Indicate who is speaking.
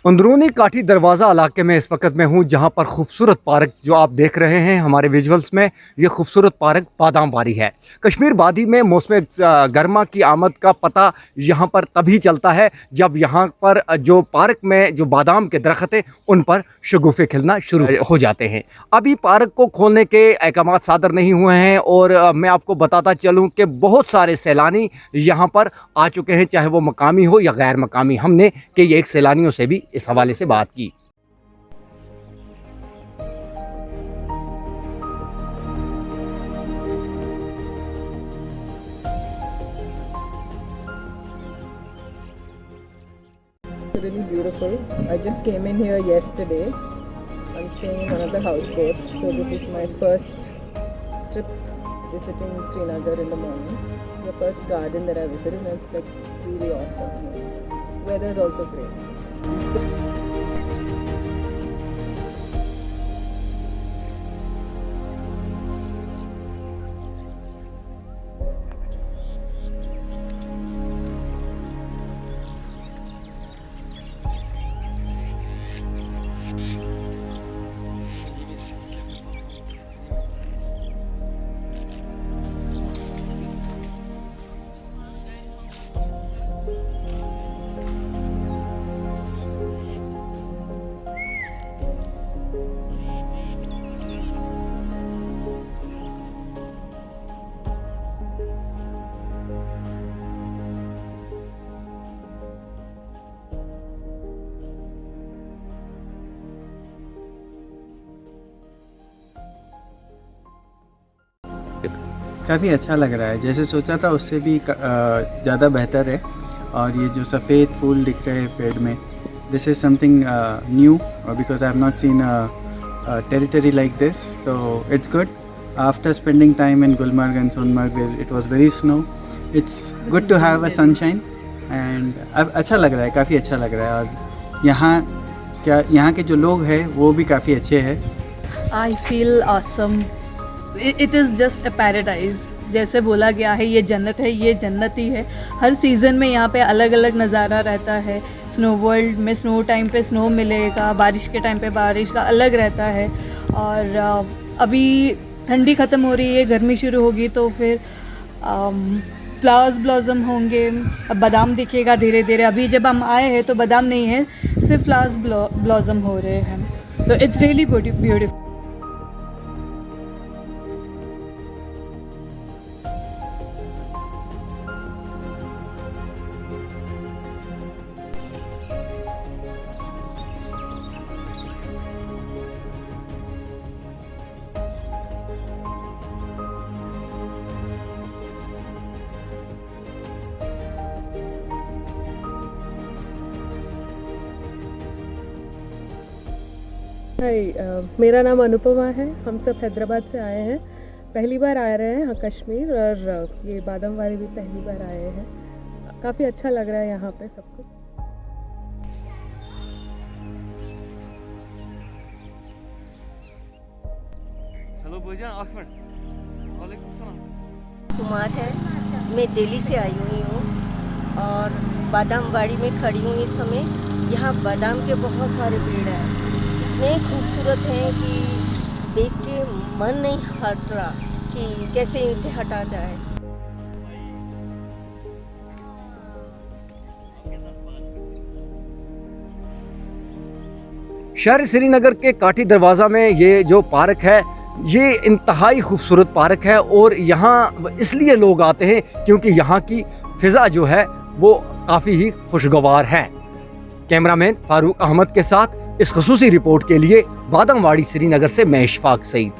Speaker 1: अंदरूनी काठी दरवाज़ा इलाके में इस वक्त मैं हूँ, जहाँ पर खूबसूरत पार्क जो आप देख रहे हैं हमारे विजुअल्स में, ये खूबसूरत पार्क बादाम वारी है। कश्मीर वादी में मौसम गर्मा की आमद का पता यहाँ पर तभी चलता है जब यहाँ पर जो पार्क में जो बादाम के दरख्त हैं उन पर शगुफ़े खिलना शुरू हो जाते हैं। अभी पार्क को खोलने के अहकाम सादर नहीं हुए हैं और मैं आपको बताता चलूँ कि बहुत सारे सैलानी यहाँ पर आ चुके हैं, चाहे वो मकामी हो या गैर मकामी। हमने कई एक सैलानियों से भी इस हवाले से बात की।
Speaker 2: Really beautiful. I just came in here yesterday. I'm staying in one of the houseboats, so this is my first trip visiting Srinagar in the morning. The first garden that I visited, and it's like really awesome. Weather is also great.
Speaker 3: काफ़ी अच्छा लग रहा है, जैसे सोचा था उससे भी ज़्यादा बेहतर है। और ये जो सफ़ेद फूल दिख रहे हैं पेड़ में, this is something new because I have not seen territory like this, so it's good. After spending time in Gulmarg and Sonmarg, it was very snow, it's good to have a sunshine and अब अच्छा लग रहा है, काफ़ी अच्छा लग रहा है। और यहाँ के जो लोग हैं वो भी काफ़ी अच्छे हैं।
Speaker 4: I feel awesome. It is just a paradise. जैसे बोला गया है ये जन्नत है, ये जन्नत ही है। हर सीज़न में यहाँ पे अलग अलग नज़ारा रहता है। स्नो वर्ल्ड में स्नो टाइम पे स्नो मिलेगा, बारिश के टाइम पे बारिश का अलग रहता है। और अभी ठंडी ख़त्म हो रही है, गर्मी शुरू होगी तो फिर फ्लावर्स ब्लॉसम होंगे, बादाम दिखेगा धीरे धीरे। अभी जब हम आए हैं तो बादाम नहीं है, सिर्फ फ्लावर्स ब्लॉसम हो रहे हैं। तो इट्स रियली ब्यूटीफुल।
Speaker 2: हाय, मेरा नाम अनुपमा है। हम सब हैदराबाद से आए हैं, पहली बार आ रहे हैं यहाँ कश्मीर, और ये बादाम वाली भी पहली बार आए हैं। काफ़ी अच्छा लग रहा है यहाँ पे सब कुछ।
Speaker 5: हेलो भैया, अहमद, वालेकुम सलाम।
Speaker 6: कुमार है, मैं दिल्ली से आई हुई हूँ और बादाम वाड़ी में खड़ी हूँ इस समय। यहाँ बादाम के बहुत सारे पेड़ हैं, इतने खूबसूरत हैं कि देख के मन नहीं हट रहा कि कैसे इनसे हटा जाए।
Speaker 1: शहर श्रीनगर के काठी दरवाज़ा में ये जो पार्क है, ये इंतहाई खूबसूरत पार्क है और यहाँ इसलिए लोग आते हैं क्योंकि यहाँ की फ़िज़ा जो है वो काफ़ी ही खुशगवार है। कैमरामैन फारूक अहमद के साथ इस ख़ुसूसी रिपोर्ट के लिए बादाम वाड़ी श्रीनगर से मैं इशफाक सईद।